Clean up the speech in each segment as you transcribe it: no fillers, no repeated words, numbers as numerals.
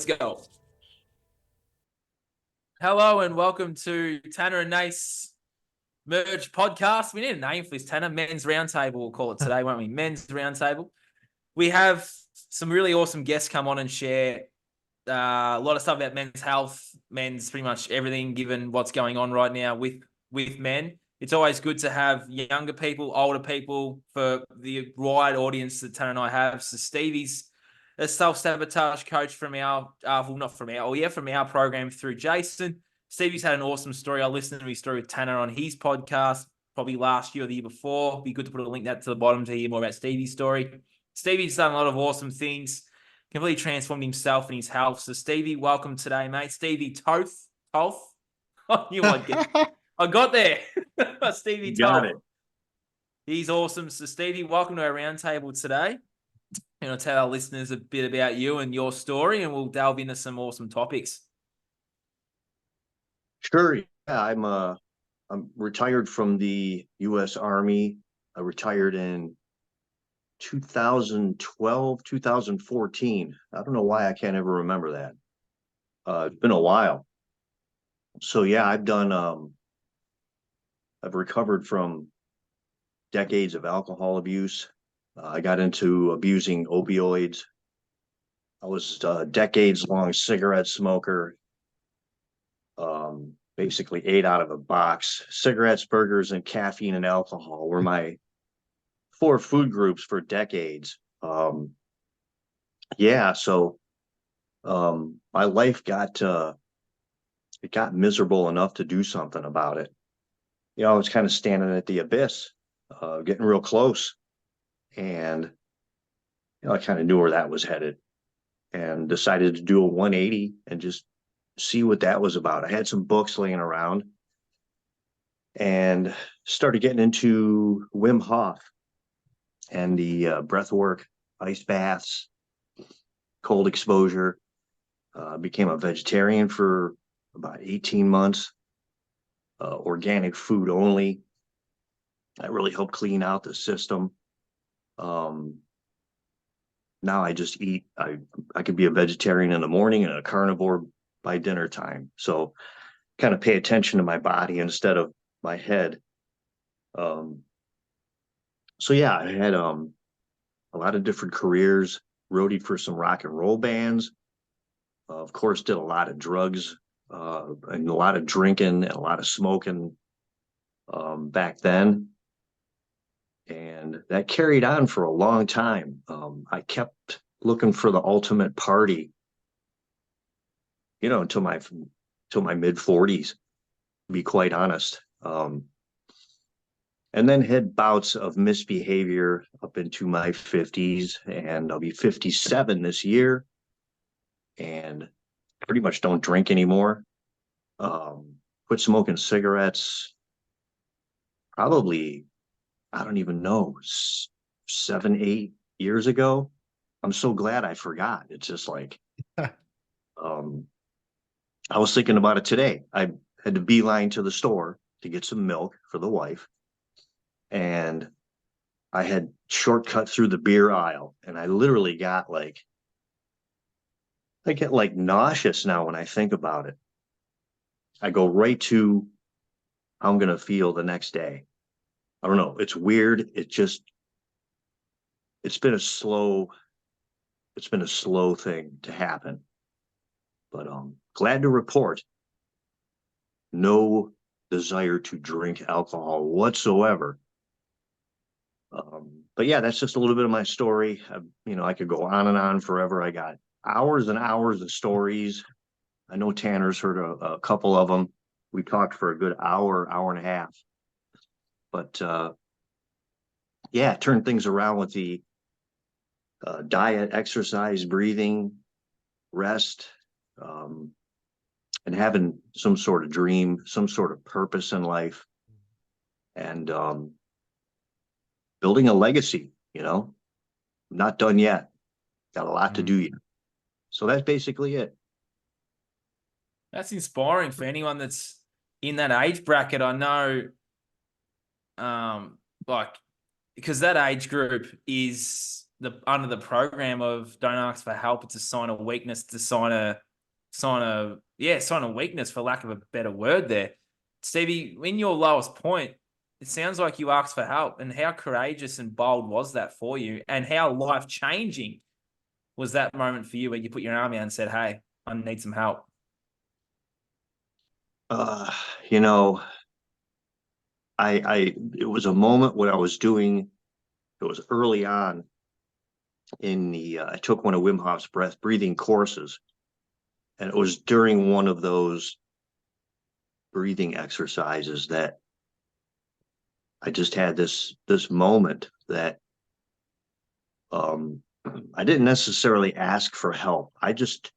Let's go. Hello and welcome to Tanner and Nace Merge Podcast. We need a name for this, Tanner. Men's Roundtable, we'll call it today, won't we? Men's Roundtable. We have some really awesome guests come on and share a lot of stuff about men's health, men's pretty much everything, given what's going on right now with men. It's always good to have younger people, older people for the wide audience that Tanner and I have. So Stevie's a self-sabotage coach from our program through Jason. Stevie's had an awesome story. I listened to his story with Tanner on his podcast, probably last year or the year before. Be good to put a link that to the bottom to hear more about Stevie's story. Stevie's done a lot of awesome things, completely transformed himself and his health. So Stevie, welcome today, mate. Stevie Toth. I knew I'd get I got there. Stevie Got Toth. it. He's awesome. So Stevie, welcome to our roundtable today. And I'll tell our listeners a bit about you and your story, and we'll delve into some awesome topics. Sure. Yeah, I'm retired from the U.S. Army. I retired in 2012, 2014. I don't know why I can't ever remember that. It's been a while. So yeah, I've recovered from decades of alcohol abuse. I got into abusing opioids. I was a decades-long cigarette smoker. Basically ate out of a box. Cigarettes, burgers, and caffeine and alcohol were my four food groups for decades. My life got miserable enough to do something about it. I was kind of standing at the abyss, getting real close, and I kind of knew where that was headed, and decided to do a 180 and just see what that was about. I had some books laying around and started getting into Wim Hof and the breath work, ice baths, cold exposure. Became a vegetarian for about 18 months, organic food only. That really helped clean out the system. Now I just eat. I could be a vegetarian in the morning and a carnivore by dinner time. So kind of pay attention to my body instead of my head. I had a lot of different careers, roadied for some rock and roll bands. Of course, did a lot of drugs and a lot of drinking and a lot of smoking back then. And that carried on for a long time. I kept looking for the ultimate party, until my mid 40s, to be quite honest. And then had bouts of misbehavior up into my 50s, and I'll be 57 this year, and pretty much don't drink anymore. Quit smoking cigarettes probably, I don't even know, 7, 8 years ago. I'm so glad I forgot. It's just like, I was thinking about it today. I had to beeline to the store to get some milk for the wife, and I had shortcut through the beer aisle, and I literally I get nauseous now when I think about it. I go right to how I'm gonna feel the next day. I don't know. It's weird. It's been a slow thing to happen. But glad to report no desire to drink alcohol whatsoever. But yeah, that's just a little bit of my story. I could go on and on forever. I got hours and hours of stories. I know Tanner's heard a couple of them. We talked for a good hour and a half. But turned things around with the diet, exercise, breathing, rest, and having some sort of dream, some sort of purpose in life, and building a legacy. Not done yet. Got a lot to do yet. So that's basically it. That's inspiring for anyone that's in that age bracket. I know, because that age group is under the program of don't ask for help. It's a sign of weakness. It's a sign of weakness, for lack of a better word there. Stevie, in your lowest point, it sounds like you asked for help. And how courageous and bold was that for you? And how life-changing was that moment for you where you put your arm out and said, hey, I need some help? You know, it was a moment when I was doing, it was early on in I took one of Wim Hof's breathing courses, and it was during one of those breathing exercises that I just had this moment that I didn't necessarily ask for help. I just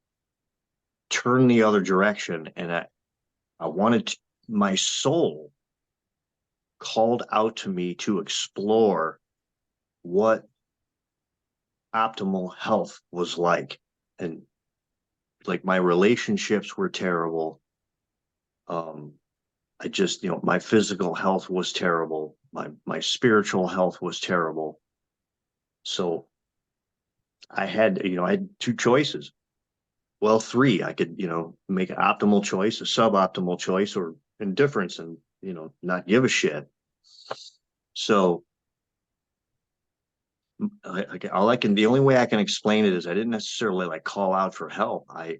turned the other direction, and I wanted to, my soul called out to me to explore what optimal health was like. And like, my relationships were terrible. I just, my physical health was terrible. My spiritual health was terrible. So I had two choices. Well, three. I could, make an optimal choice, a suboptimal choice, or indifference, and, not give a shit. So the only way I can explain it is I didn't necessarily like call out for help. My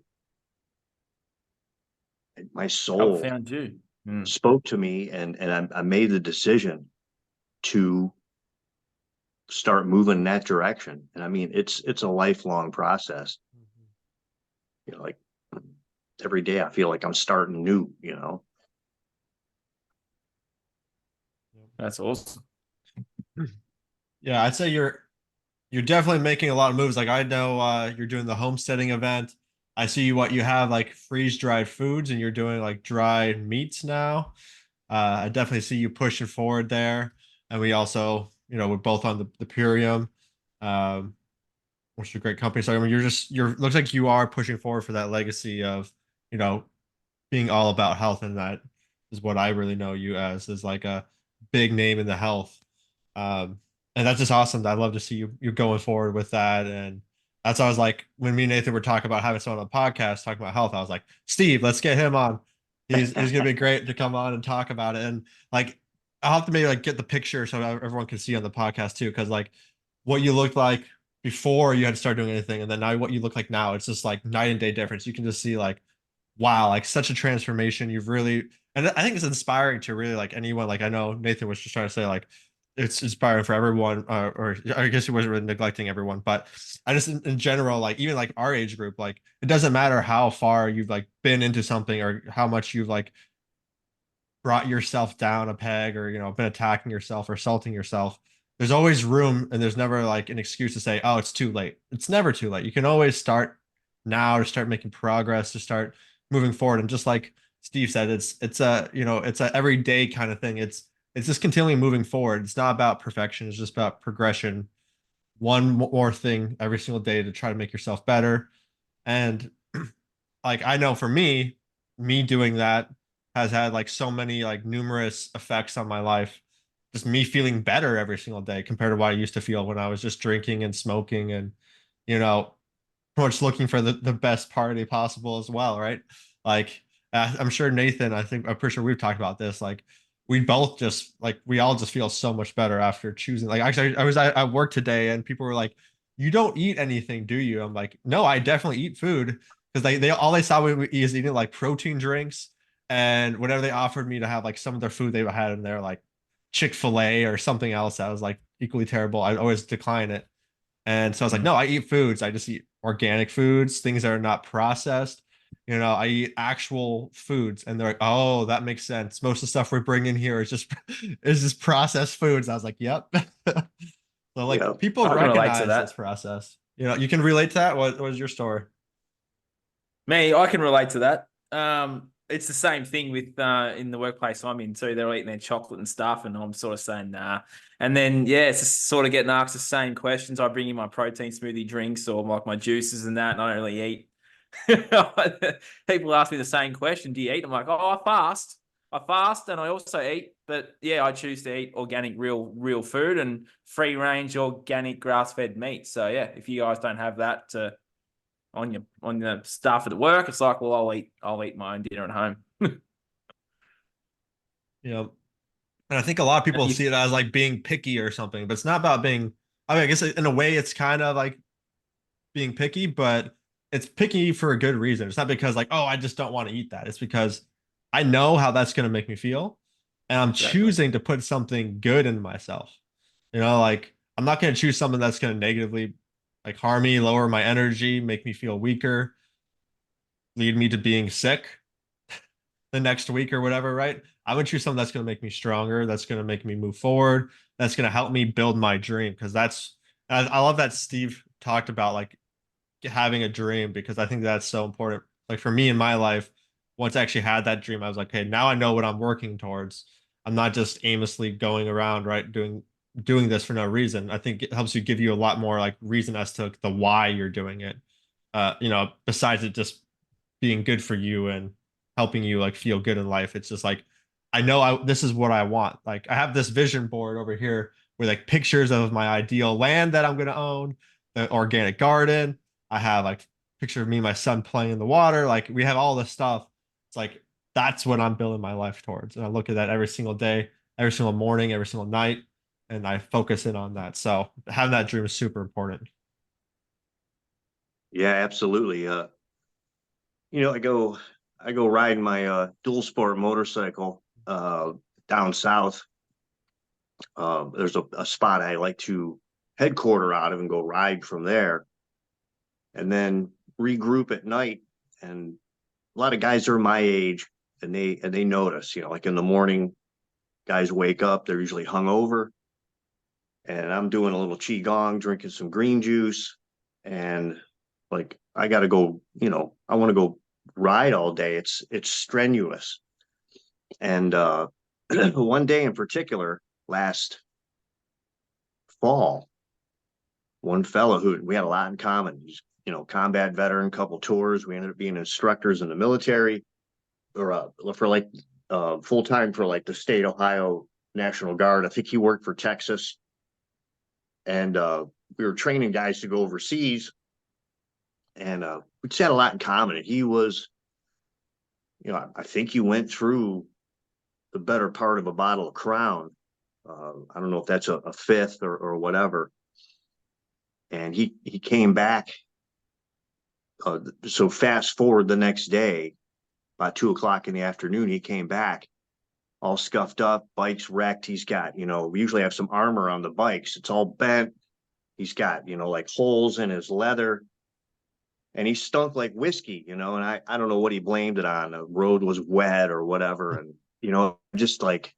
Help soul found you. spoke to me, and I made the decision to start moving in that direction. And I mean, it's a lifelong process. Like, every day I feel like I'm starting new, That's awesome. Yeah, I'd say you're definitely making a lot of moves. Like I know you're doing the homesteading event. I see what you have like freeze dried foods and you're doing like dried meats now. I definitely see you pushing forward there. And we also, we're both on the Purium, um, which is a great company. So I mean, looks like you are pushing forward for that legacy of, you know, being all about health. And that is what I really know you as, is like a big name in the health. Um, and that's just awesome. I love to see you going forward with that. And that's why I was like, when me and Nathan were talking about having someone on the podcast talking about health, I was like, Steve, let's get him on. He's gonna be great to come on and talk about it. And like, I'll have to maybe like get the picture so everyone can see on the podcast too, because like what you looked like before you had to start doing anything, and then now what you look like now, it's just like night and day difference. You can just see like, wow, like such a transformation. You've really, and I think it's inspiring to really like anyone. Like I know Nathan was just trying to say like it's inspiring for everyone, or I guess he wasn't really neglecting everyone, but I just in general, like even like our age group, like it doesn't matter how far you've like been into something or how much you've like brought yourself down a peg or been attacking yourself or assaulting yourself. There's always room, and there's never like an excuse to say, oh, it's too late. It's never too late. You can always start now to start making progress, to start moving forward. And just like Steve said, it's a everyday kind of thing. It's just continually moving forward. It's not about perfection. It's just about progression. One more thing every single day to try to make yourself better. And like I know for me doing that has had like so many like numerous effects on my life. Just me feeling better every single day compared to what I used to feel when I was just drinking and smoking and you know pretty much looking for the best party possible as well, right? Like I'm sure Nathan, I'm pretty sure we've talked about this. Like we both just like we all just feel so much better after choosing. Like actually, I was at work today and people were like, "You don't eat anything, do you?" I'm like, "No, I definitely eat food," because they all they saw me is eating like protein drinks and whatever they offered me to have like some of their food they had in there, like Chick-fil-A or something else that was like equally terrible. I'd always decline it. And so I was like, no, I eat foods. I just eat organic foods, things that are not processed. I eat actual foods. And they're like, oh, that makes sense. Most of the stuff we bring in here is just is just processed foods. I was like, yep. So like Yeah. people I can relate to recognize that. this process. You can relate to that. What was your story? Me, I can relate to that. It's the same thing with in the workplace I'm in too. They're eating their chocolate and stuff, and I'm sort of saying nah. And then it's just sort of getting asked the same questions. I bring in my protein smoothie drinks or like my juices and that, and I don't really eat. People ask me the same question: do you eat? I'm like, oh, I fast. I fast and I also eat, but yeah, I choose to eat organic, real food and free range organic grass fed meat. So yeah, if you guys don't have that on the stuff at work, it's like, well, I'll eat my own dinner at home. You know, and I think a lot of people see it as like being picky or something, but it's not about being. I mean, I guess in a way, it's kind of like being picky, but it's picky for a good reason. It's not because like, oh, I just don't want to eat that. It's because I know how that's going to make me feel, and I'm Exactly. choosing to put something good in myself. You know, like I'm not going to choose something that's going to negatively like harm me, lower my energy, make me feel weaker, lead me to being sick the next week or whatever, right? I would choose something that's going to make me stronger, that's going to make me move forward, that's going to help me build my dream. Because I love that Steve talked about like having a dream, because I think that's so important. Like for me in my life, once I actually had that dream, I was like, hey, now I know what I'm working towards. I'm not just aimlessly going around, right, doing this for no reason. I think it helps you give you a lot more like reason as to the why you're doing it. Besides it just being good for you and helping you like feel good in life. It's just like I know this is what I want. Like I have this vision board over here with like pictures of my ideal land that I'm going to own, the organic garden. I have like picture of me and my son playing in the water. Like we have all this stuff. It's like that's what I'm building my life towards. And I look at that every single day, every single morning, every single night, and I focus in on that. So having that dream is super important. Yeah, absolutely. I go riding my dual sport motorcycle down south. There's a spot I like to headquarter out of and go ride from there, and then regroup at night. And a lot of guys are my age, and they notice, like in the morning, guys wake up, they're usually hungover, and I'm doing a little qigong, drinking some green juice, and like I got to go, I want to go ride all day. It's strenuous. And one day in particular, last fall, one fellow who we had a lot in common. He's, combat veteran, couple tours. We ended up being instructors in the military, or for like full time for like the state Ohio National Guard. I think he worked for Texas, and we were training guys to go overseas, and we just had a lot in common. And he was, I think he went through the better part of a bottle of Crown. I don't know if that's a fifth or whatever. And he came back. So fast forward the next day, about 2 o'clock in the afternoon, he came back all scuffed up, bike's wrecked. He's got, we usually have some armor on the bikes. It's all bent. He's got, like holes in his leather, and he stunk like whiskey, and I don't know what he blamed it on. The road was wet or whatever. And, just like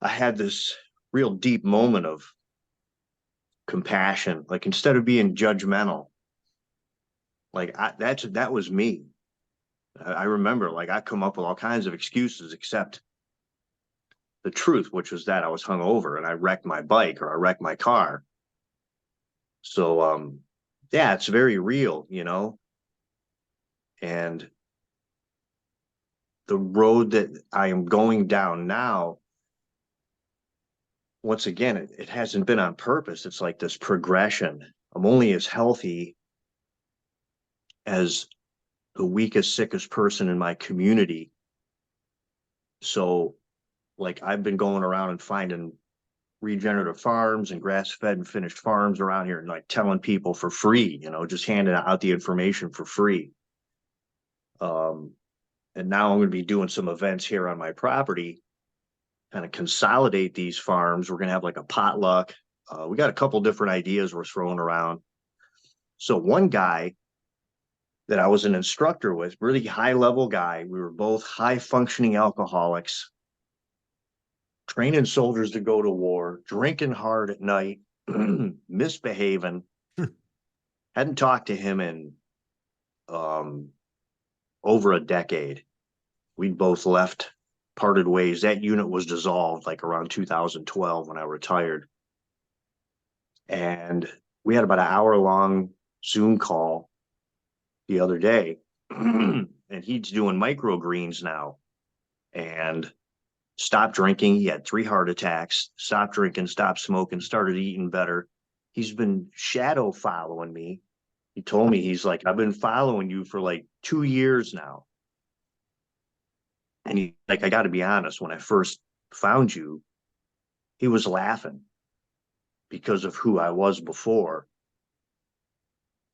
I had this real deep moment of compassion. Like instead of being judgmental, like that was me. I remember like I come up with all kinds of excuses except the truth, which was that I was hungover and I wrecked my bike or I wrecked my car. So yeah, it's very real, and the road that I am going down now, once again, it hasn't been on purpose. It's like this progression. I'm only as healthy as the weakest, sickest person in my community. So like I've been going around and finding regenerative farms and grass-fed and finished farms around here, and like telling people for free, just handing out the information for free. And now I'm going to be doing some events here on my property, kind of consolidate these farms. We're going to have like a potluck. We got a couple different ideas we're throwing around. So one guy that I was an instructor with, really high level guy, we were both high functioning alcoholics, training soldiers to go to war, drinking hard at night, misbehaving. Hadn't talked to him in over a decade. We'd both left, parted ways. That unit was dissolved like around 2012 when I retired. And we had about an hour-long Zoom call the other day, and he's doing microgreens now. and stopped drinking. He had 3 heart attacks, stopped drinking, stopped smoking, started eating better. He's been shadow following me. He told me, he's like, I've been following you for like 2 years now. And he like, I got to be honest, when I first found you, he was laughing because of who I was before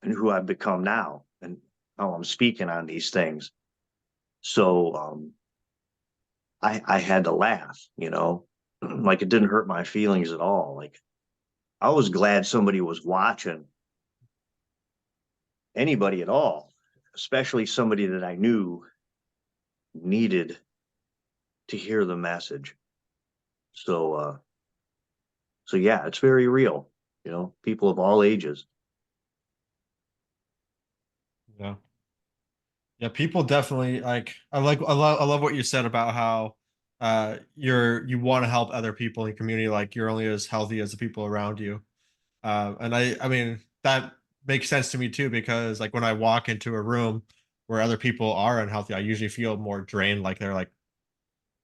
and who I've become now and how I'm speaking on these things. So I had to laugh, like it didn't hurt my feelings at all. Like I was glad somebody was watching, anybody at all, especially somebody that I knew needed to hear the message. So yeah, it's very real, people of all ages. Yeah. Yeah, people definitely like I love what you said about how you want to help other people in your community, like you're only as healthy as the people around you. And I mean that makes sense to me too, because like when I walk into a room where other people are unhealthy, I usually feel more drained, like they're like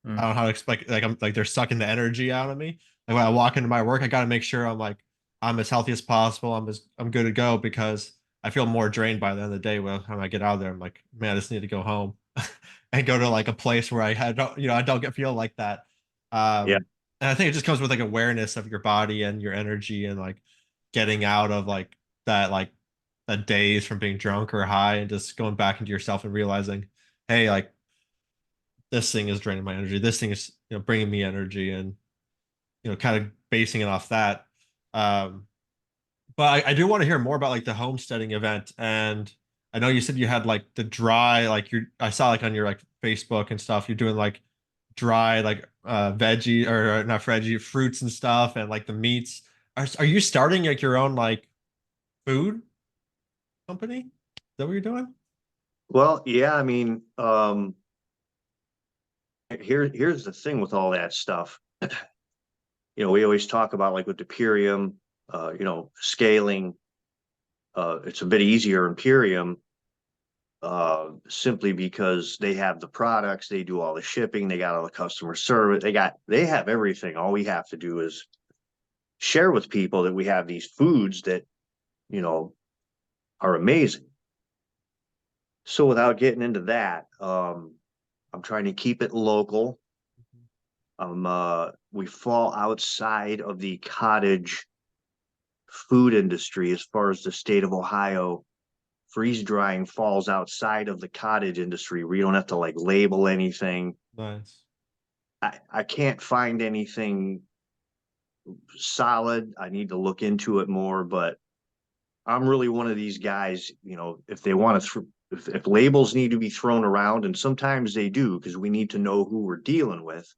I don't know how to explain, like I'm like they're sucking the energy out of me. Like when I walk into my work, I gotta make sure I'm as healthy as possible. I'm good to go, because I feel more drained by the end of the day. When I get out of there, I'm like, man, I just need to go home and go to like a place where I don't get feel like that. Yeah. And I think it just comes with like awareness of your body and your energy, and like getting out of that that daze from being drunk or high, and just going back into yourself and realizing, hey, like this thing is draining my energy. This thing is, bringing me energy, and, kind of basing it off that. Um, but I do want to hear more about like the homesteading event. And I know you said you had like the dry, like I saw like on your like Facebook and stuff, you're doing like dry, like veggie or not veggie fruits and stuff, and like the meats. Are you starting like your own like food company? Is that what you're doing? Well, yeah, I mean, here's the thing with all that stuff. We always talk about like with the Purium, scaling. It's a bit easier in Purium, simply because they have the products, they do all the shipping, they got all the customer service, they have everything. All we have to do is share with people that we have these foods that, you know, are amazing. So without getting into that, I'm trying to keep it local. We fall outside of the cottage food industry as far as the state of Ohio. Freeze drying falls outside of the cottage industry where you don't have to like label anything. Nice. I can't find anything solid. I need to look into it more, but I'm really one of these guys, if they want to, if labels need to be thrown around, and sometimes they do, because we need to know who we're dealing with.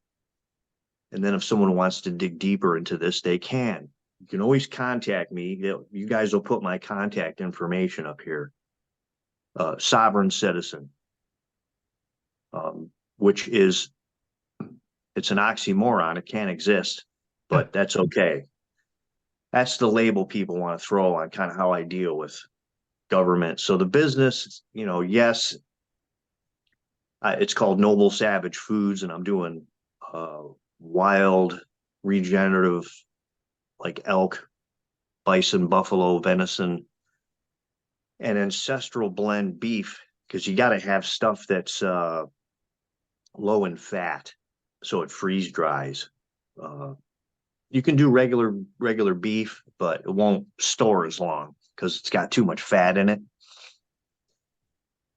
And then if someone wants to dig deeper into this, they can. You can always contact me. You guys will put my contact information up here. Sovereign citizen, which is, it's an oxymoron. It can't exist, but that's okay. That's the label people want to throw on kind of how I deal with government. So the business, yes, it's called Noble Savage Foods, and I'm doing wild, regenerative, like elk, bison, buffalo, venison, and ancestral blend beef, because you got to have stuff that's low in fat, so it freeze dries. You can do regular beef, but it won't store as long because it's got too much fat in it.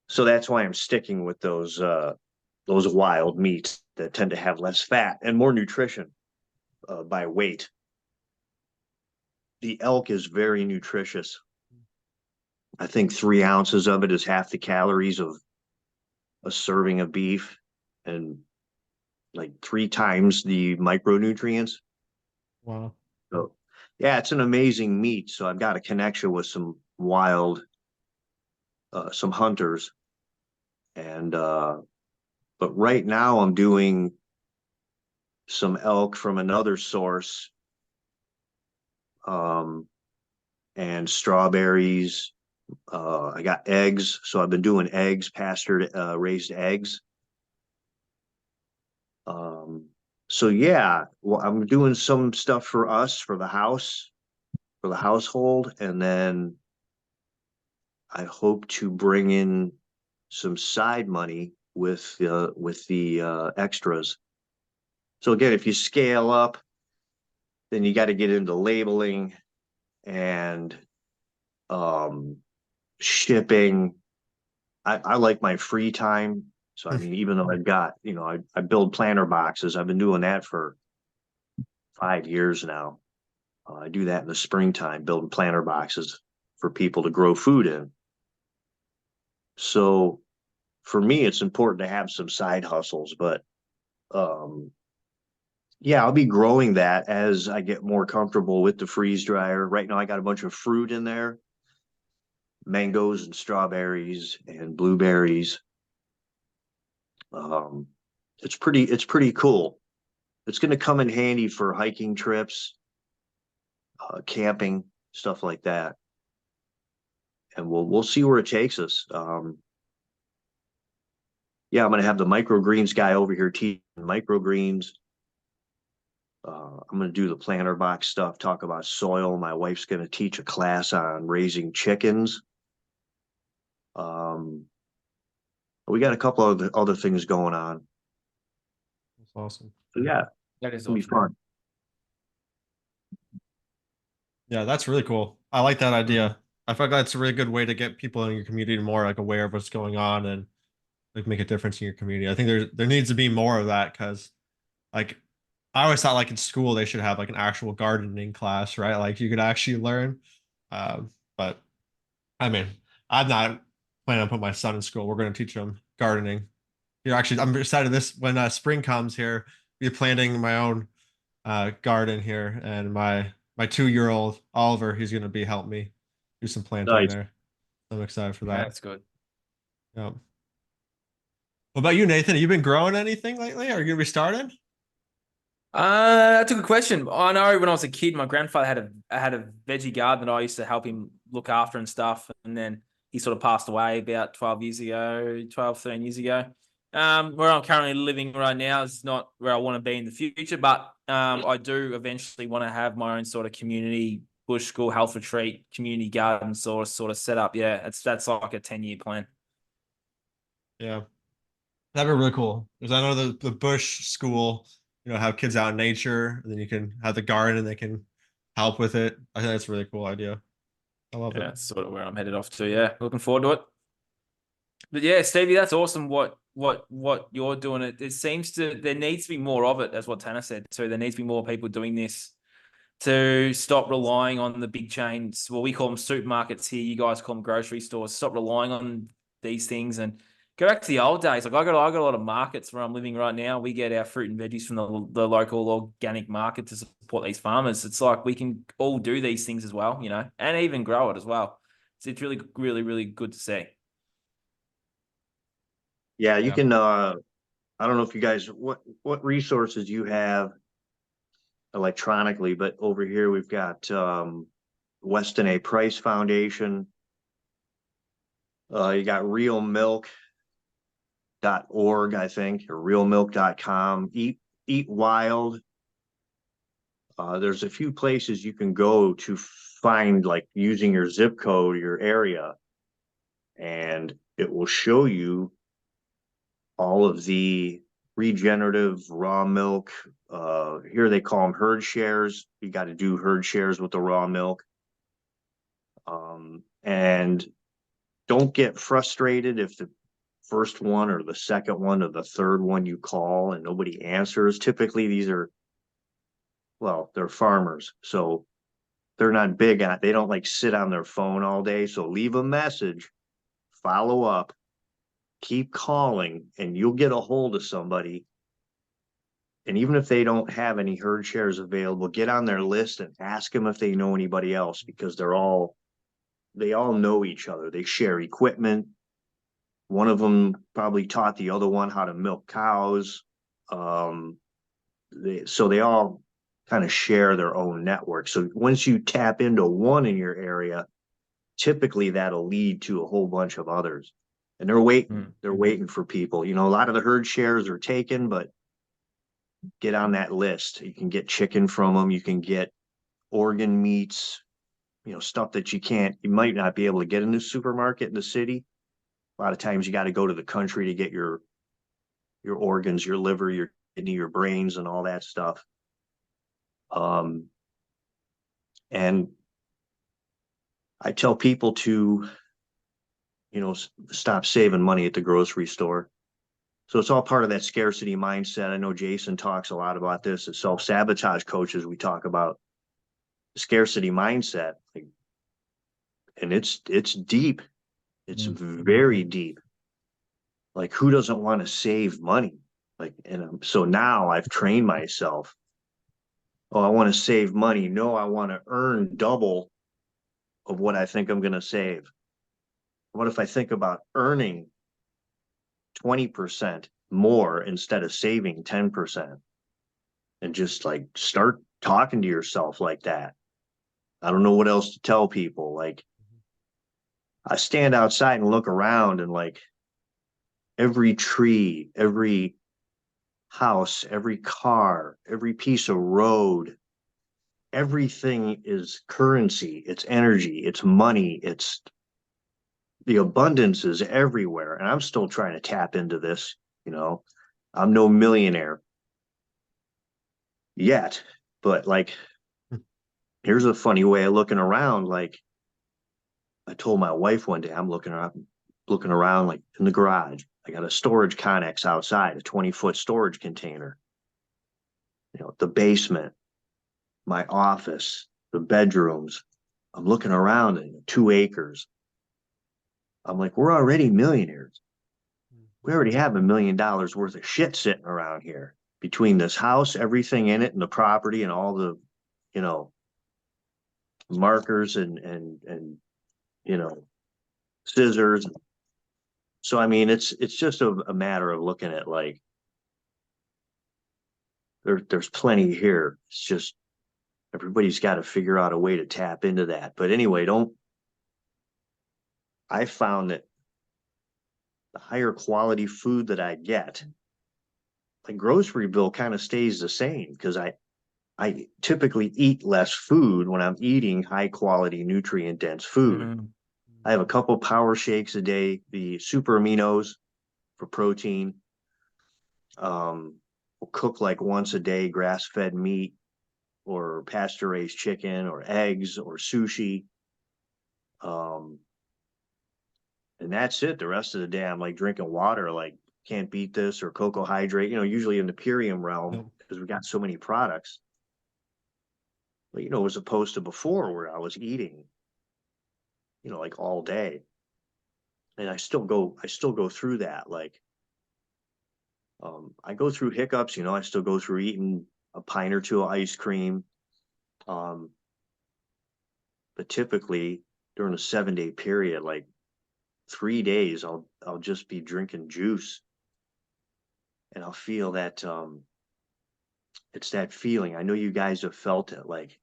So that's why I'm sticking with those wild meats that tend to have less fat and more nutrition by weight. The elk is very nutritious. I think 3 ounces of it is half the calories of a serving of beef, and like 3 times the micronutrients. Wow. So yeah, it's an amazing meat. So I've got a connection with some hunters, and but right now I'm doing some elk from another source, um, and strawberries. I got eggs, so I've been doing eggs, pastured, raised eggs. So yeah, well, I'm doing some stuff for us, for the house, for the household, and then I hope to bring in some side money with the extras. So again, if you scale up, then you got to get into labeling and um, shipping. I like my free time. So I mean, even though I've got, I build planter boxes. I've been doing that for 5 years now. I do that in the springtime, building planter boxes for people to grow food in. So for me, it's important to have some side hustles, but um, yeah, I'll be growing that as I get more comfortable with the freeze dryer. Right now, I got a bunch of fruit in there, mangoes and strawberries and blueberries. Um, it's pretty cool. It's going to come in handy for hiking trips, camping, stuff like that. And we'll see where it takes us. Yeah, I'm going to have the microgreens guy over here teaching microgreens. I'm going to do the planter box stuff, talk about soil. My wife's going to teach a class on raising chickens. Um, we got a couple of other things going on. That's awesome. So yeah, That is it's gonna be awesome. fun. Yeah, that's really cool. I like that idea. I feel like that's a really good way to get people in your community more like aware of what's going on and like make a difference in your community. I think there needs to be more of that because like I always thought like in school they should have like an actual gardening class, right? Like you could actually learn. But I mean, I'm not planning on putting my son in school. We're going to teach him gardening. I'm excited this when spring comes here. Be planting my own garden here, and my 2-year-old Oliver, he's going to be help me do some planting Nice. there. I'm excited for Yeah, that. that's good. Yeah. What about you, Nathan? Have you been growing anything lately? Are you going to be starting? That's a good question. I know when I was a kid, my grandfather had a veggie garden that I used to help him look after and stuff. And then he sort of passed away about 12 years ago, 12, 13 years ago. Where I'm currently living right now is not where I want to be in the future, but I do eventually want to have my own sort of community bush school health retreat, community garden sort of set up. Yeah, that's like a 10-year plan. Yeah. That'd be really cool. Because I know the Bush school, have kids out in nature, and then you can have the garden and they can help with it. I think that's a really cool idea. I love Yeah, it. that's sort of where I'm headed off to. Yeah, looking forward to it. But yeah, Stevie, that's awesome. What you're doing. It seems there needs to be more of it. That's what Tanner said too. There needs to be more people doing this to stop relying on the big chains. Well, we call them supermarkets here. You guys call them grocery stores. Stop relying on these things and go back to the old days. Like I got a lot of markets where I'm living right now. We get our fruit and veggies from the local organic market to support these farmers. It's like we can all do these things as well, and even grow it as well. So it's really, really, really good to see. Yeah, you Yeah. can. I don't know if you guys what resources you have electronically, but over here we've got Weston A. Price Foundation. You got realmilk.org, I think, or realmilk.com. Eat Wild. There's a few places you can go to find, like using your zip code, your area, and it will show you all of the regenerative raw milk. Here they call them herd shares. You got to do herd shares with the raw milk. And don't get frustrated if the first one or the second one or the third one you call and nobody answers. Typically, they're farmers. So they're not big on, they don't like sit on their phone all day. So leave a message, follow up, keep calling, and you'll get a hold of somebody. And even if they don't have any herd shares available, get on their list and ask them if they know anybody else, because they all know each other. They share equipment. One of them probably taught the other one how to milk cows. Um, so they all kind of share their own network. So once you tap into one in your area, typically that'll lead to a whole bunch of others. And they're waiting. They're waiting for people. A lot of the herd shares are taken, but get on that list. You can get chicken from them. You can get organ meats, stuff that you might not be able to get in the supermarket in the city. A lot of times you got to go to the country to get your organs, your liver, your kidney, your brains, and all that stuff. And I tell people to, stop saving money at the grocery store. So it's all part of that scarcity mindset. I know Jason talks a lot about this at Self-Sabotage Coaches. We talk about scarcity mindset, and it's deep. It's very deep. Like, who doesn't want to save money? So now I've trained myself. Oh, I want to save money. No, I want to earn double of what I think I'm going to save. What if I think about earning 20% more instead of saving 10%? And just like start talking to yourself like that. I don't know what else to tell people. Like, I stand outside and look around, and like every tree, every house, every car, every piece of road, everything is currency, it's energy, it's money, it's the abundance is everywhere. And I'm still trying to tap into this. I'm no millionaire yet, but like, here's a funny way of looking around. Like, I told my wife one day, I'm looking around like in the garage. I got a storage connex outside, a 20-foot storage container. The basement, my office, the bedrooms. I'm looking around in 2 acres. I'm like, we're already millionaires. We already have $1 million worth of shit sitting around here between this house, everything in it, and the property, and all the, markers and scissors. So I mean, it's just a matter of looking at like there's plenty here. It's just everybody's got to figure out a way to tap into that. But anyway, I found that the higher quality food that I get, my grocery bill kind of stays the same, because I typically eat less food when I'm eating high quality nutrient dense food. Mm-hmm. I have a couple power shakes a day, the super aminos for protein. We'll cook like once a day grass fed meat or pasture raised chicken or eggs or sushi. And that's it. The rest of the day, I'm like drinking water, like can't beat this, or cocoa hydrate, usually in the Purium realm, because we got so many products. But, as opposed to before where I was eating, like all day. And I still go through that. Like, I go through hiccups, I still go through eating a pint or two of ice cream. But typically during a 7-day period, like 3 days, I'll just be drinking juice, and I'll feel that it's that feeling. I know you guys have felt it, like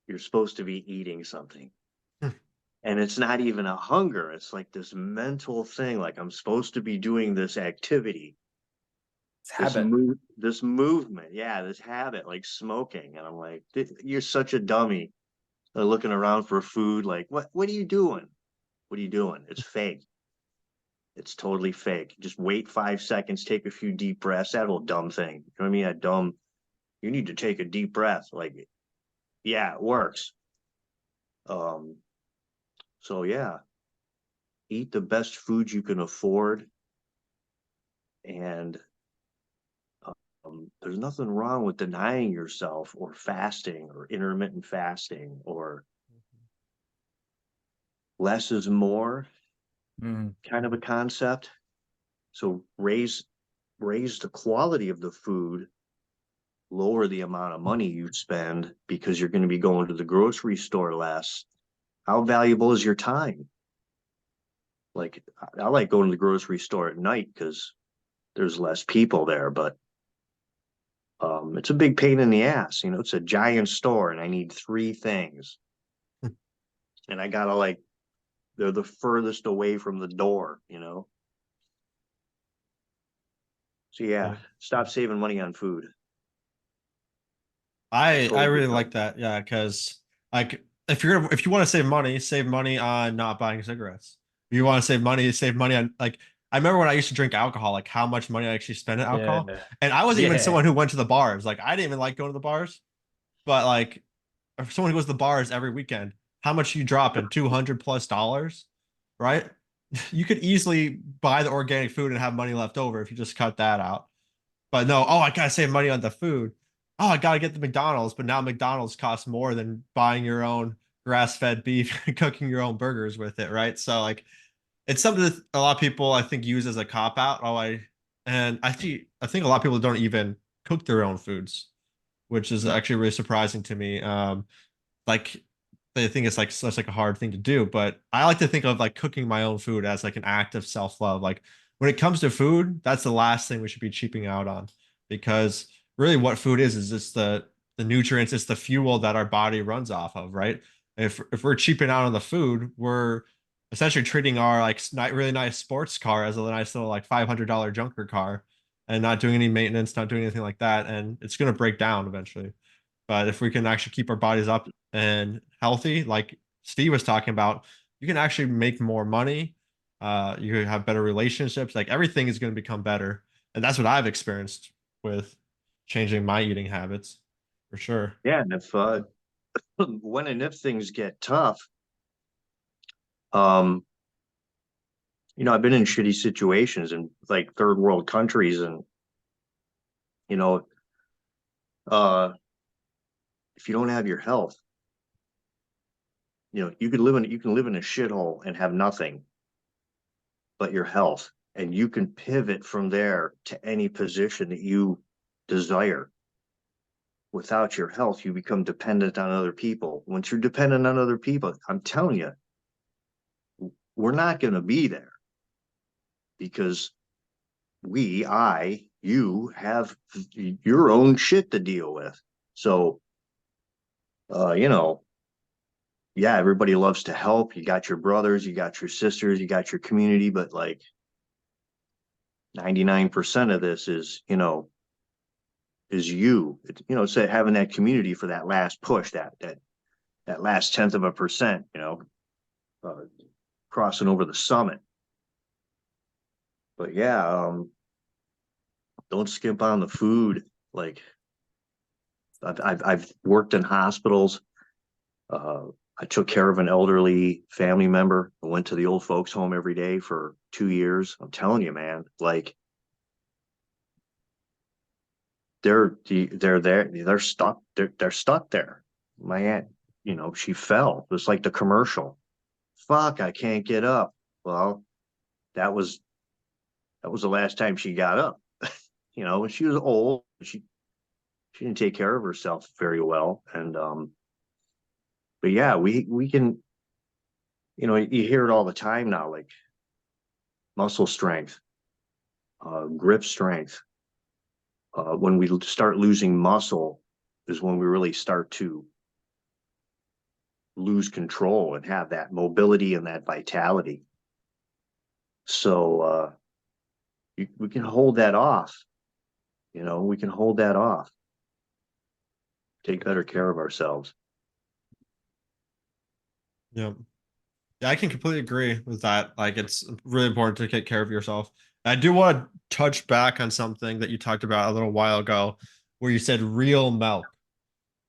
you're supposed to be eating something. And it's not even a hunger. It's like this mental thing. Like, I'm supposed to be doing this activity, It's habit. this movement. Yeah, this habit, like smoking. And I'm like, you're such a dummy. Looking around for food. Like, what are you doing? What are you doing? It's fake. It's totally fake. Just wait 5 seconds, take a few deep breaths. That old dumb thing. You know what I mean? That dumb, you need to take a deep breath. Like, yeah, it works. So yeah, eat the best food you can afford. And there's nothing wrong with denying yourself or fasting or intermittent fasting or less is more kind of a concept. So raise the quality of the food, lower the amount of money you spend, because you're going to be going to the grocery store less. How valuable is your time? Like, I like going to the grocery store at night because there's less people there, but it's a big pain in the ass. It's a giant store and I need 3 things. And I gotta, like, they're the furthest away from the door. So yeah, Yeah. stop saving money on food. I Control really yourself. like that. Yeah, because like if you want to save money on not buying cigarettes. If you want to save money on like I remember when I used to drink alcohol, like how much money I actually spent on alcohol. Yeah. And I wasn't even Yeah. someone who went to the bars. Like I didn't even like going to the bars, but like if someone who goes to the bars every weekend, how much you dropping? $200+ right? You could easily buy the organic food and have money left over if you just cut that out. But no, oh, I gotta save money on the food. Oh, I gotta get the McDonald's, but now McDonald's costs more than buying your own grass-fed beef and cooking your own burgers with it, right? So like it's something that a lot of people I think use as a cop out. And I think a lot of people don't even cook their own foods, which is actually really surprising to me. Like they think it's like such like a hard thing to do, but I like to think of like cooking my own food as like an act of self-love. Like when it comes to food, that's the last thing we should be cheaping out on because really what food is just the nutrients, it's the fuel that our body runs off of, right? If we're cheaping out on the food, we're essentially treating our like really nice sports car as a nice little like $500 junker car and not doing any maintenance, not doing anything like that, and it's going to break down eventually. But if we can actually keep our bodies up and healthy, like Steve was talking about, you can actually make more money. You have better relationships. Like everything is going to become better. And that's what I've experienced with changing my eating habits for sure. Yeah, and if when and if things get tough, um, I've been in shitty situations in like third world countries, and you know, uh, if you don't have your health, you can live in a shithole and have nothing but your health, and you can pivot from there to any position that you desire. Without your health, you become dependent on other people. Once you're dependent on other people, I'm telling you, we're not going to be there because you have your own shit to deal with. So, uh, you know, yeah, everybody loves to help. You got your brothers, you got your sisters, you got your community, but like 99% of this is you. It's having that community for that last push, that last tenth of a percent, uh, crossing over the summit. But yeah, don't skimp on the food. Like I've worked in hospitals. Uh, I took care of an elderly family member. I went to the old folks home every day for 2 years. I'm telling you, man, like they're there, they're stuck there. My aunt, she fell. It was like the commercial. Fuck, I can't get up. Well, that was that was the last time she got up. And she was old. She didn't take care of herself very well. And but yeah, we can, you hear it all the time now, like muscle strength, grip strength. When we start losing muscle is when we really start to lose control and have that mobility and that vitality. So we can hold that off. We can hold that off. Take better care of ourselves. Yeah. Yeah, I can completely agree with that. Like it's really important to take care of yourself. I do want to touch back on something that you talked about a little while ago where you said real milk.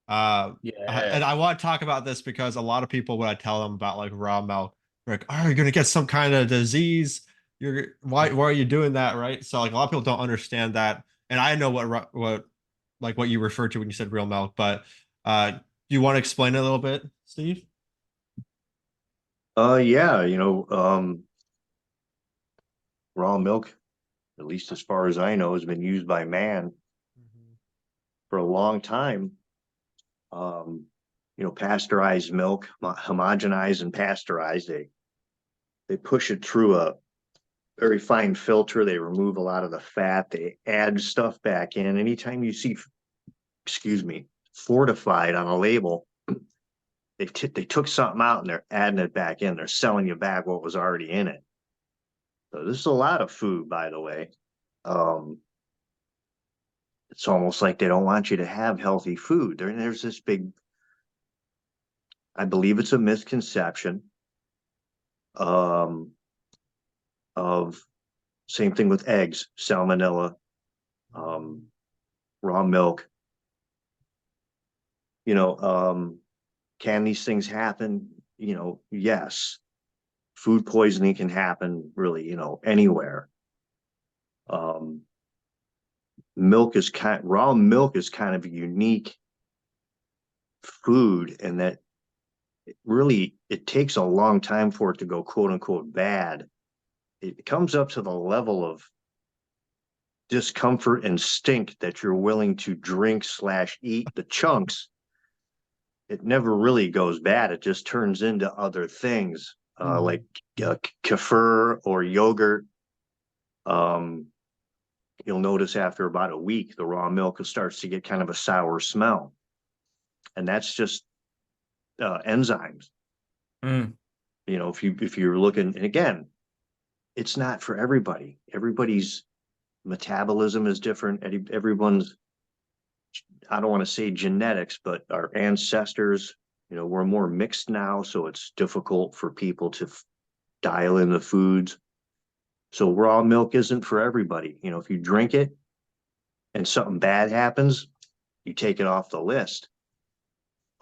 And Yeah. I want to talk about this because a lot of people, when I tell them about like raw milk, they're like, "Oh, you're gonna get some kind of disease. Why are you doing that?" Right? So like a lot of people don't understand that, and I know what you referred to when you said real milk. But do you want to explain it a little bit, Steve? Yeah, raw milk, at least as far as I know, has been used by man Mhm. for a long time. Um, pasteurized milk, homogenized and pasteurized. They push it through a very fine filter. They remove a lot of the fat. They add stuff back in. Anytime you see, excuse me, fortified on a label, they took something out and they're adding it back in. They're selling you back what was already in it. So this is a lot of food, by the way. Um, it's almost like they don't want you to have healthy food. There's this big, I believe it's a misconception, um, of same thing with eggs, salmonella, um, raw milk. You know, can these things happen? You know, yes. Food poisoning can happen really, you know, anywhere. Um, raw milk is kind of a unique food, and that it takes a long time for it to go quote unquote bad. It comes up to the level of discomfort and stink that you're willing to drink slash eat the chunks. It never really goes bad. It just turns into other things, like kefir or yogurt. Um, you'll notice after about a week, the raw milk starts to get kind of a sour smell, and that's just enzymes. Mm. You know, if you're looking, and again, it's not for everybody. Everybody's metabolism is different. Everyone's, I don't want to say genetics, but our ancestors, you know, we're more mixed now, so it's difficult for people to dial in the foods. So raw milk isn't for everybody. You know, if you drink it and something bad happens, you take it off the list.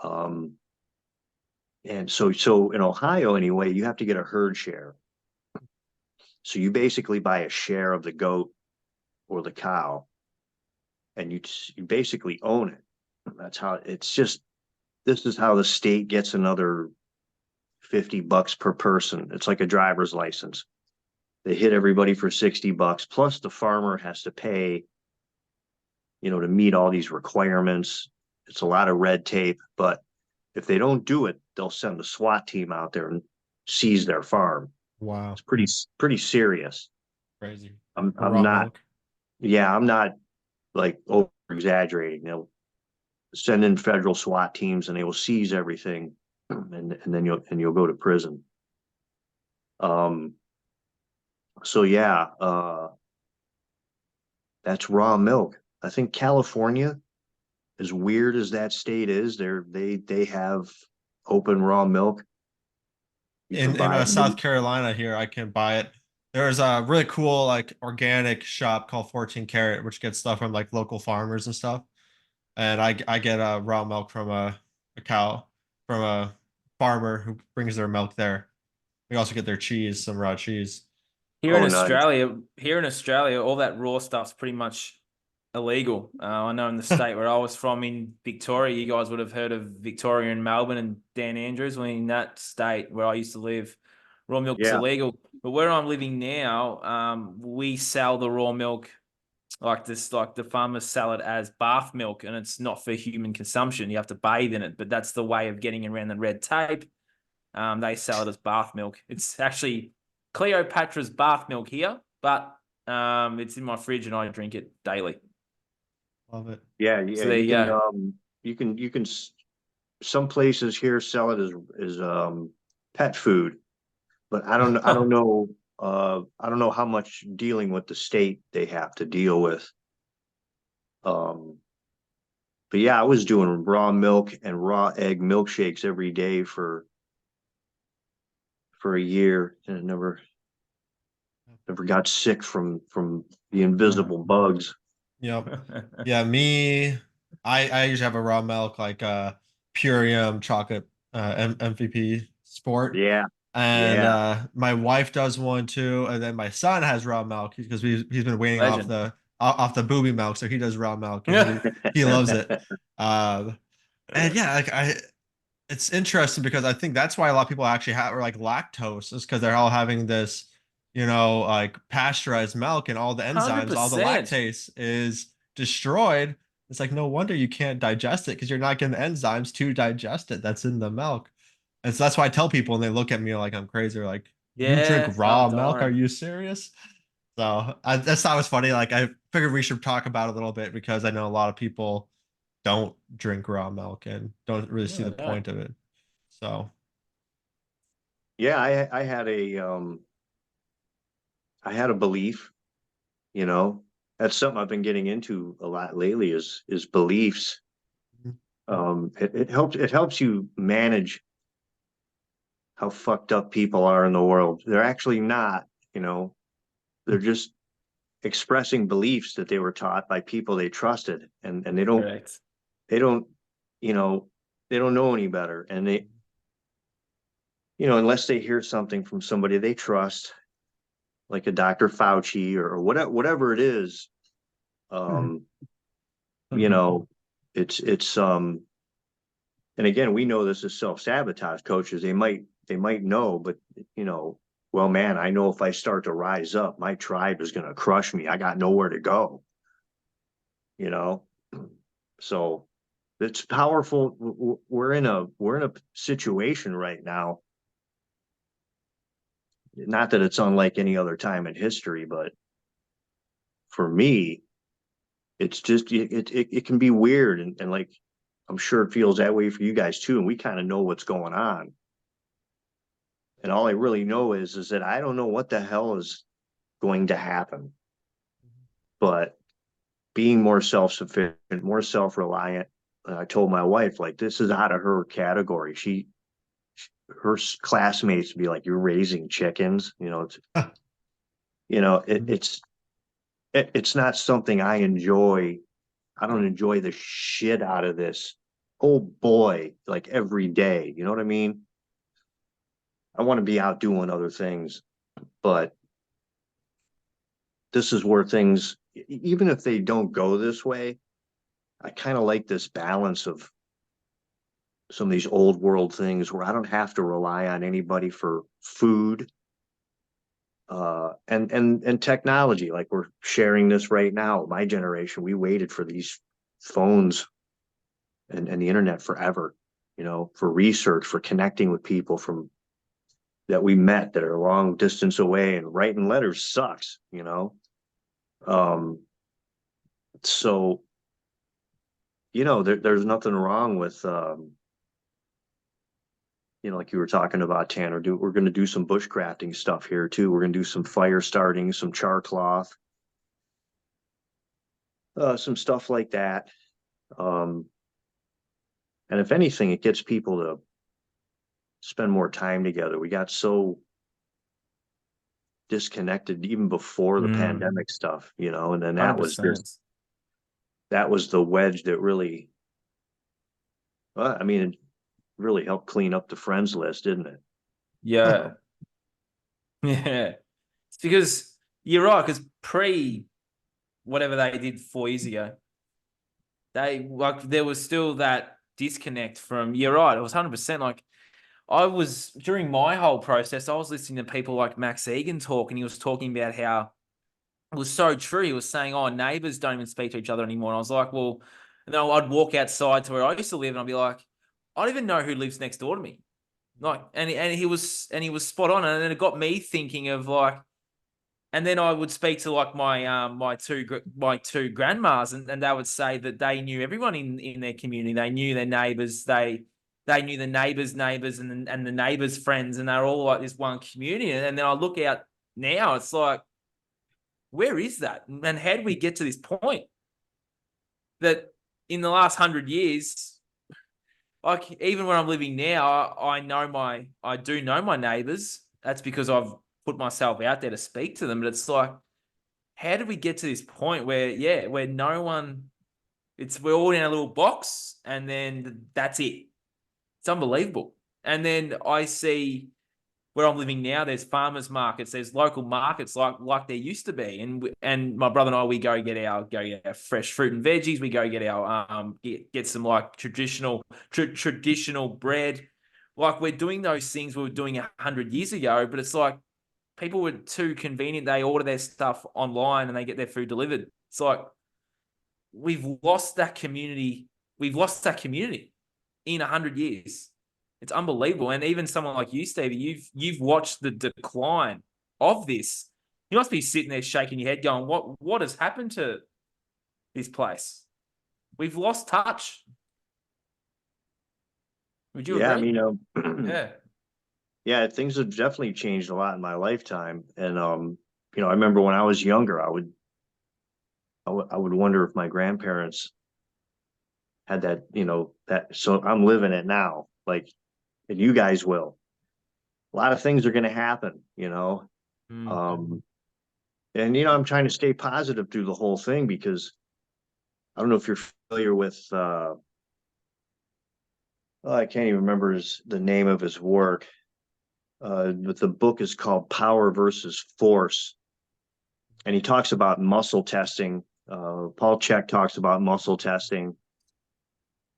Um, and so in Ohio anyway, you have to get a herd share. So you basically buy a share of the goat or the cow, and you basically own it. That's how it's just. This is how the state gets another $50 per person. It's like a driver's license. They hit everybody for $60, plus the farmer has to pay, you know, to meet all these requirements. It's a lot of red tape, but if they don't do it, they'll send the SWAT team out there and seize their farm. Wow. It's pretty serious. Crazy. I'm Raw not, milk. yeah, I'm not like over exaggerating. They'll send in federal SWAT teams and they will seize everything, and then you'll go to prison. Um, so yeah, that's raw milk. I think California, as weird as that state is, they have open raw milk. You can In buy it. South Carolina here, I can buy it. There's a really cool like organic shop called 14 Carat, which gets stuff from like local farmers and stuff. And I get raw milk from a cow from a farmer who brings their milk there. We also get their cheese, some raw cheese. Oh, nice. Here in Australia, all that raw stuff's pretty much illegal. I know in the state where I was from in Victoria, you guys would have heard of Victoria and Melbourne and Dan Andrews. Well, in that state where I used to live, raw milk's Yeah. illegal. But where I'm living now, we sell the raw milk like this, like the farmers sell it as bath milk, and it's not for human consumption. You have to bathe in it, but that's the way of getting around the red tape. They sell it as bath milk. It's actually Cleopatra's bath milk here, but it's in my fridge and I drink it daily. Love it. Yeah, So yeah. there you go. You can. Some places here sell it as pet food, but I don't know. I don't know how much dealing with the state they have to deal with. Um, but yeah, I was doing raw milk and raw egg milkshakes every day for a year, and it never got sick from the invisible bugs. Yep. Yeah, me, I usually have a raw milk like Purium chocolate MVP sport. Yeah, And yeah. my wife does one too, and then my son has raw milk because he's been weaning Legend. off the booby milk, so he does raw milk and he loves it. And yeah, like it's interesting because I think that's why a lot of people actually have are like lactose is because they're all having this, like pasteurized milk and all the enzymes, all the 100%. lactase is destroyed. It's like no wonder you can't digest it because you're not getting the enzymes to digest it that's in the milk. And so that's why I tell people and they look at me like I'm crazy. They're like, you drink Yeah, I'm raw milk? Are dying. you serious? So that's thought it was funny. Like I figured we should talk about it a little bit because I know a lot of people don't drink raw milk and don't really see No, I the don't. point of it. So Yeah, I had a belief, you know. that's something I've been getting into a lot lately is beliefs. It helps you manage how fucked up people are in the world. They're actually not, you know, they're just expressing beliefs that they were taught by people they trusted, and Correct. they don't, you know, they don't know any better. And they, you know, unless they hear something from somebody they trust, like a Dr. Fauci or whatever it is, um, you know, it's and again, we know this is self-sabotage coaches. They might know, but you know, well, man, I know if I start to rise up, my tribe is going to crush me. I got nowhere to go, you know? So it's powerful. We're in a situation right now. Not that it's unlike any other time in history, but for me, it's just it can be weird and like I'm sure it feels that way for you guys too. And we kind of know what's going on. And all I really know is that I don't know what the hell is going to happen. But being more self-sufficient, more self-reliant, I told my wife, like, this is out of her category. Her classmates be like, "You're raising chickens," you know. It's not something I enjoy. I don't enjoy the shit out of this. Oh boy, like every day. You know what I mean? I want to be out doing other things, but this is where things, even if they don't go this way, I kind of like this balance of some of these old world things where I don't have to rely on anybody for food, and technology. Like we're sharing this right now. My generation, we waited for these phones and the internet forever, you know, for research, for connecting with people from that we met that are a long distance away, and writing letters sucks, you know. Um, so there's nothing wrong with like you were talking about, Tanner. We're going to do some bushcrafting stuff here too. We're going to do some fire starting, some char cloth, some stuff like that. Um, and if anything, it gets people to spend more time together. We got so disconnected even before the Mm, pandemic stuff, you know, and then $100%. that was the wedge that really, I mean, it really helped clean up the friends list, didn't it? Yeah. Yeah. It's because you're right, because pre whatever they did 4 years ago, they like there was still that disconnect from, you're right, it was 100% like I was during my whole process, I was listening to people like Max Egan talk, and he was talking about how it was so true. He was saying, "Oh, neighbors don't even speak to each other anymore." And I was like, "Well," and then I'd walk outside to where I used to live, and I'd be like, "I don't even know who lives next door to me." Like, and he was spot on, and then it got me thinking of like, and then I would speak to like my two grandmas, and they would say that they knew everyone in their community. They knew their neighbors. They knew the neighbors' neighbors and the neighbors' friends, and they're all like this one community. And then I look out now, it's like, where is that? And how did we get to this point that in the last 100 years, like even when I'm living now, I do know my neighbors. That's because I've put myself out there to speak to them. But it's like, how did we get to this point where, yeah, where no one, we're all in a little box and then that's it. It's unbelievable. And then I see where I'm living now, there's farmers markets, there's local markets like there used to be, and my brother and I, we go get our fresh fruit and veggies. We go get our get some like traditional bread. Like we're doing those things we were doing 100 years ago, but it's like people were too convenient. They order their stuff online and they get their food delivered. It's like we've lost that community. We've lost that community in 100 years. It's unbelievable. And even someone like you, Stevie, you've watched the decline of this. You must be sitting there shaking your head, going, "What has happened to this place? We've lost touch." Would you Yeah, I agree? mean, Yeah. yeah, things have definitely changed a lot in my lifetime. And I remember when I was younger, I would wonder if my grandparents had that, that. So I'm living it now, like, and you guys will. A lot of things are going to happen, Mm. and I'm trying to stay positive through the whole thing because I don't know if you're familiar with. I can't even remember the name of his work, but the book is called Power versus Force, and he talks about muscle testing. Paul Chek talks about muscle testing.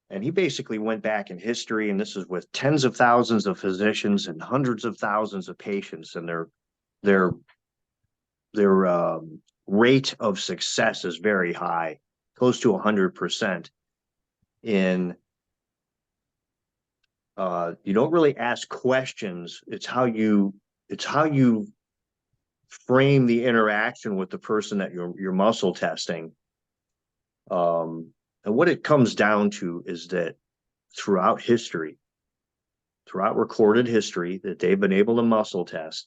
And he basically went back in history, and this is with tens of thousands of physicians and hundreds of thousands of patients, and their rate of success is very high, close to 100%. In you don't really ask questions; it's how you frame the interaction with the person that you're muscle testing. And what it comes down to is that throughout history, throughout recorded history, that they've been able to muscle test,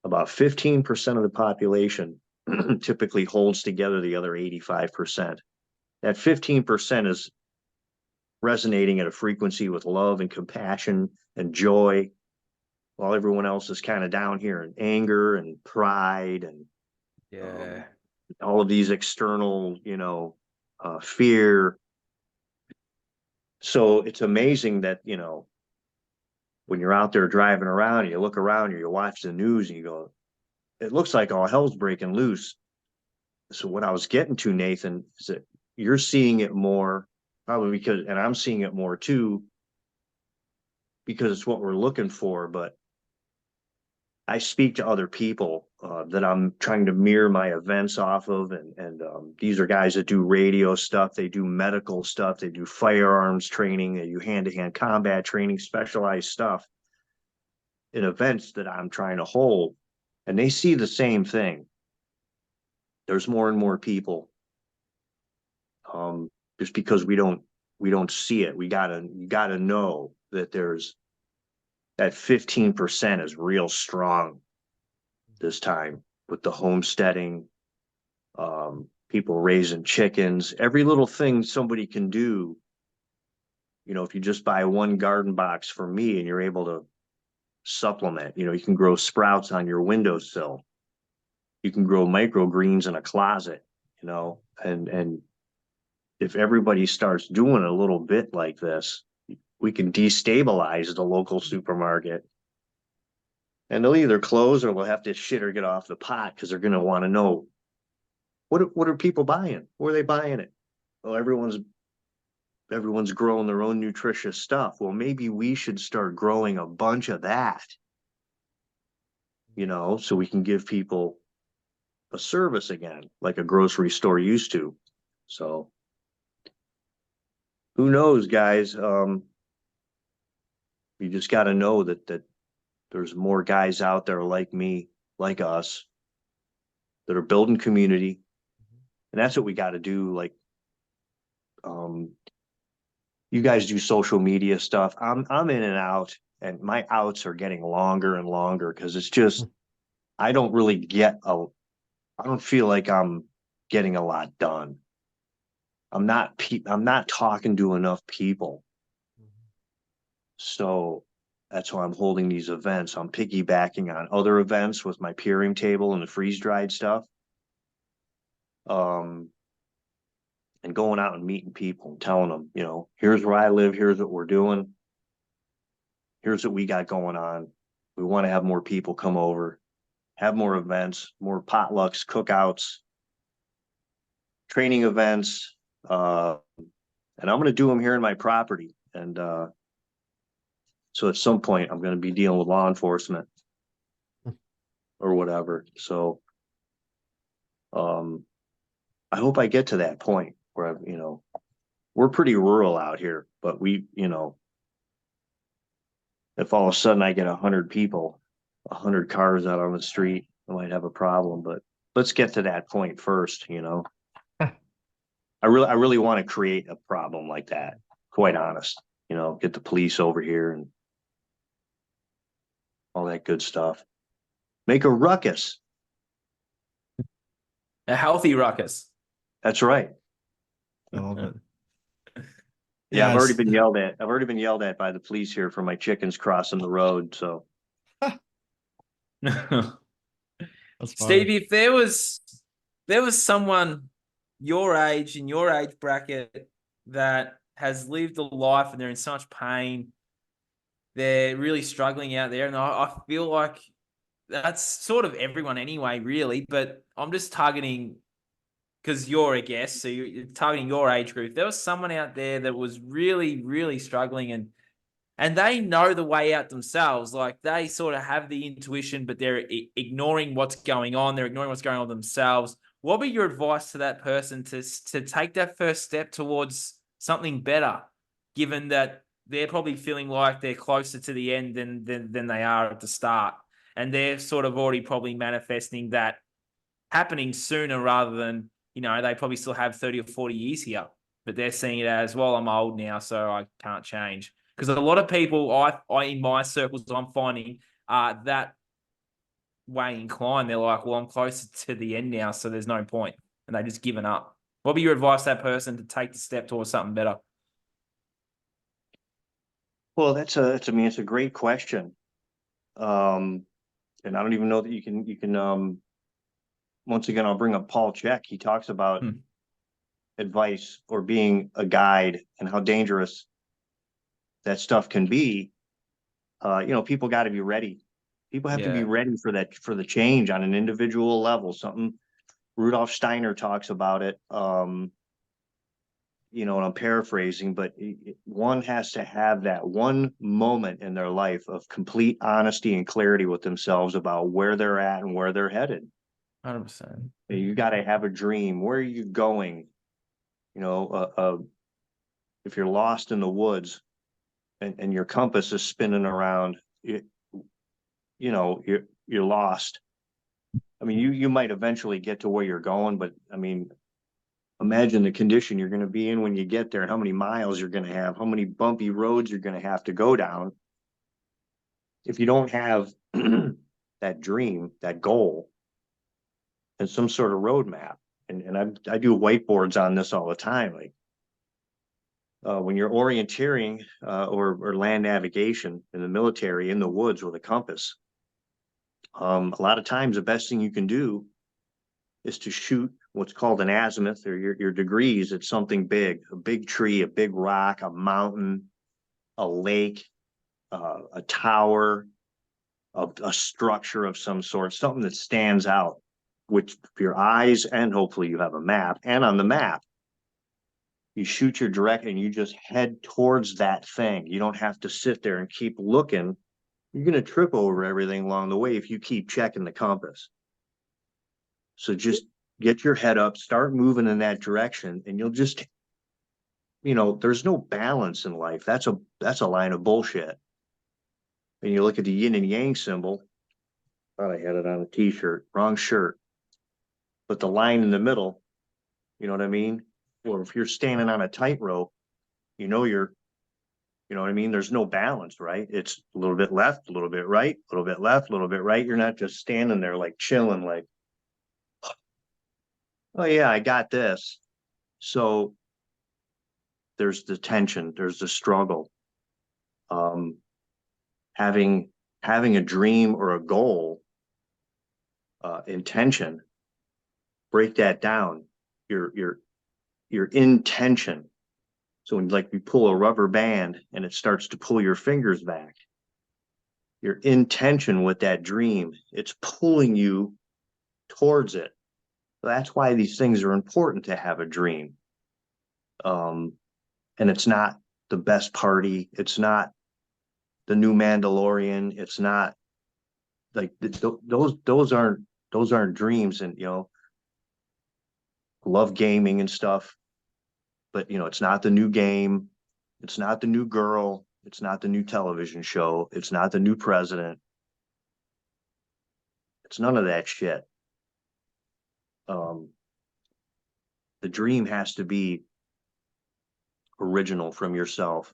about 15% of the population typically holds together the other 85%. That 15% is resonating at a frequency with love and compassion and joy, while everyone else is kind of down here in anger and pride and Yeah. all of these external, fear. So it's amazing that, when you're out there driving around and you look around and you watch the news and you go, it looks like all hell's breaking loose. So what I was getting to, Nathan, is that you're seeing it more, probably because, and I'm seeing it more too, because it's what we're looking for. But I speak to other people that I'm trying to mirror my events off of, and these are guys that do radio stuff, they do medical stuff, they do firearms training, they do hand-to-hand combat training, specialized stuff in events that I'm trying to hold, and they see the same thing. There's more and more people, just because we don't see it. You gotta know that there's that 15% is real strong this time with the homesteading, people raising chickens, every little thing somebody can do. If you just buy one garden box from me and you're able to supplement, you can grow sprouts on your windowsill. You can grow microgreens in a closet, and if everybody starts doing a little bit like this, we can destabilize the local supermarket, and they'll either close or they'll have to shit or get off the pot because they're going to want to know what are people buying? Where are they buying it? Well, everyone's growing their own nutritious stuff. Well, maybe we should start growing a bunch of that, so we can give people a service again, like a grocery store used to. So who knows, guys? You just got to know that there's more guys out there like me, like us, that are building community, and that's what we got to do. Like, you guys do social media stuff. I'm in and out, and my outs are getting longer and longer because it's just I don't really I don't feel like I'm getting a lot done. I'm not talking to enough people. So that's why I'm holding these events. I'm piggybacking on other events with my peering table and the freeze dried stuff. And going out and meeting people and telling them, here's where I live, here's what we're doing, here's what we got going on. We want to have more people come over, have more events, more potlucks, cookouts, training events. And I'm going to do them here in my property. And so at some point, I'm going to be dealing with law enforcement or whatever. So I hope I get to that point where, we're pretty rural out here, but if all of a sudden I get 100 people, 100 cars out on the street, I might have a problem. But let's get to that point first. I really want to create a problem like that. Quite honest, get the police over here and all that good stuff. Make a ruckus. A healthy ruckus. That's right. I love it. Yeah, I've already Yes. been yelled at. I've already been yelled at by the police here for my chickens crossing the road. So That's funny. Stevie, if there was someone your age in your age bracket that has lived a life and they're in so much pain, they're really struggling out there, and I feel like that's sort of everyone anyway, really. But I'm just targeting because you're a guest, so you're targeting your age group. If there was someone out there that was really, really struggling and they know the way out themselves. Like they sort of have the intuition, but they're ignoring what's going on. They're ignoring what's going on themselves. What would be your advice to that person to take that first step towards something better, given that they're probably feeling like they're closer to the end than they are at the start, and they're sort of already probably manifesting that happening sooner rather than they probably still have 30 or 40 years here, but they're seeing it as, well, I'm old now, so I can't change. Because a lot of people I in my circles I'm finding are that way inclined. They're like, well, I'm closer to the end now, so there's no point, and they just given up. What would be your advice to that person to take the step towards something better? well, it's a great question. Um, and I don't even know that you can once again, I'll bring up Paul Chek. He talks about advice or being a guide and how dangerous that stuff can be. People got to be ready. People have to be Yeah, ready for that, for the change on an individual level. Something Rudolf Steiner talks about it. And I'm paraphrasing, but one has to have that one moment in their life of complete honesty and clarity with themselves about where they're at and where they're headed. 100%. You got to have a dream. Where are you going? You know, if you're lost in the woods and your compass is spinning around, you're lost. I mean, you might eventually get to where you're going, but I mean, imagine the condition you're going to be in when you get there, and how many miles you're going to have, how many bumpy roads you're going to have to go down. If you don't have that dream, that goal, and some sort of roadmap, and I do whiteboards on this all the time, like when you're orienteering or land navigation in the military in the woods with a compass, a lot of times the best thing you can do is to shoot what's called an azimuth, or your degrees at something big, a big tree, a big rock, a mountain, a lake, a tower, a structure of some sort, something that stands out, which your eyes, and hopefully you have a map, and on the map, you shoot your direct and you just head towards that thing. You don't have to sit there and keep looking. You're going to trip over everything along the way if you keep checking the compass. So just get your head up, start moving in that direction, and you'll just, there's no balance in life. That's a line of bullshit. And you look at the yin and yang symbol. Thought I had it on a t-shirt, wrong shirt. But the line in the middle, you know what I mean? Or if you're standing on a tightrope, you know you're, you know what I mean? There's no balance, right? It's a little bit left, a little bit right, a little bit left, a little bit right. You're not just standing there like chilling, like, oh yeah, I got this. So there's the tension, there's the struggle. Um, having a dream or a goal, intention, break that down. Your intention. So when like you pull a rubber band and it starts to pull your fingers back, your intention with that dream, it's pulling you towards it. That's why these things are important to have a dream. And it's not the best party. It's not the new Mandalorian. It's not like those aren't dreams. And love gaming and stuff, but it's not the new game. It's not the new girl. It's not the new television show. It's not the new president. It's none of that shit. Um, the dream has to be original from yourself.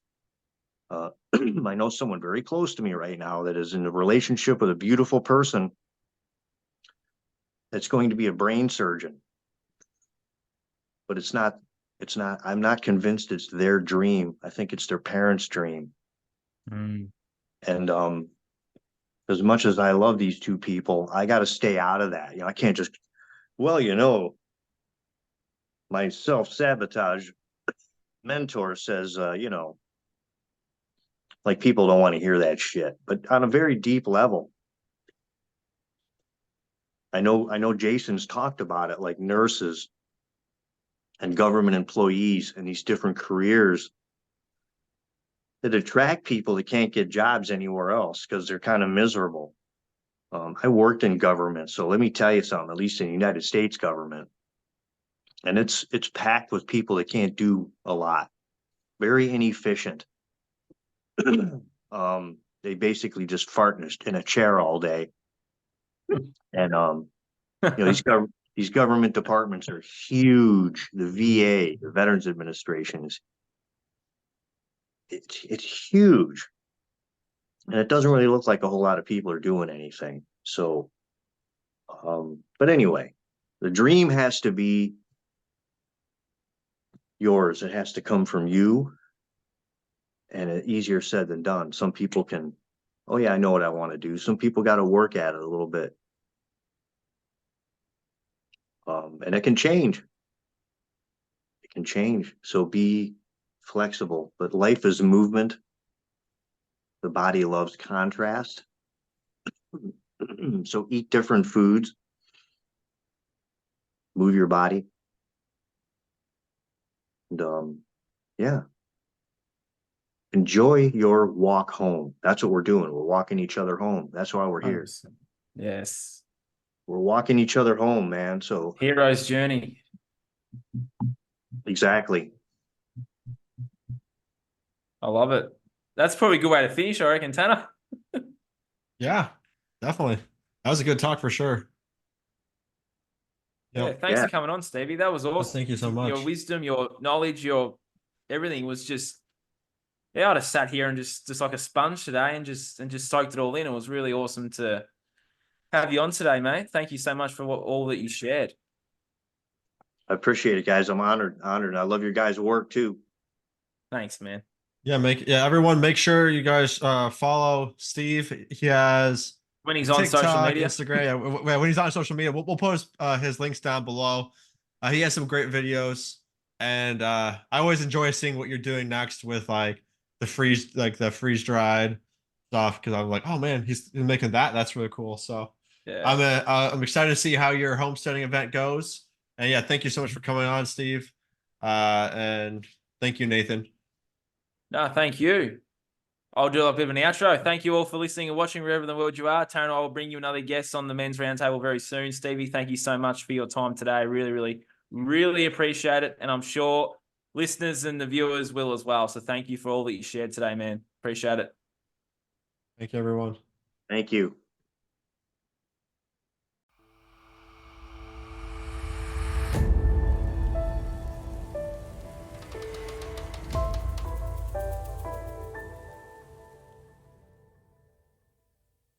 I know someone very close to me right now that is in a relationship with a beautiful person that's going to be a brain surgeon. but it's not, I'm not convinced it's their dream. I think it's their parents' dream. Mm. And as much as I love these two people, I got to stay out of that. I can't just, well, my self-sabotage mentor says, like people don't want to hear that shit. But on a very deep level, I know Jason's talked about it, like nurses and government employees and these different careers that attract people that can't get jobs anywhere else because they're kind of miserable. I worked in government, so let me tell you something, at least in the United States government, and it's packed with people that can't do a lot, very inefficient. They basically just fart in a chair all day. And these government departments are huge. The VA, the Veterans Administration, is it's huge, and it doesn't really look like a whole lot of people are doing anything. So, but anyway, the dream has to be yours. It has to come from you, and it's easier said than done. Some people can, oh yeah, I know what I want to do. Some people got to work at it a little bit, and it can change. It can change. So be flexible. But life is movement. The body loves contrast. So eat different foods, move your body, and yeah, enjoy your walk home. That's what we're doing. We're walking each other home. That's why we're here. 100%. Yes. We're walking each other home, man. So Hero's journey. exactly. I love it. That's probably a good way to finish, I reckon, Tanner. Yeah, definitely. That was a good talk for sure. Yeah, Yep. thanks for coming on, Stevie. That was awesome. Thank you so much. Your wisdom, your knowledge, your everything was just, yeah, I just sat here and just like a sponge today and just soaked it all in. It was really awesome to have you on today, mate. Thank you so much for all that you shared. I appreciate it, guys. I'm honored. I love your guys' work too. Thanks, man. Yeah, everyone make sure you guys follow Steve. He has when he's on TikTok, social media, Instagram. When he's on social media, we'll post his links down below. He has some great videos, and I always enjoy seeing what you're doing next with like the freeze dried stuff because I'm like, oh man, he's making that. That's really cool. So yeah. I'm excited to see how your homesteading event goes. And yeah, thank you so much for coming on, Steve. And thank you, Nathan. No, thank you. I'll do a bit of an outro. Thank you all for listening and watching wherever in the world you are. Taryn, I will bring you another guest on the Men's Roundtable very soon. Stevie, thank you so much for your time today. Really, really, really appreciate it. And I'm sure listeners and the viewers will as well. So thank you for all that you shared today, man. Appreciate it. Thank you, everyone. Thank you.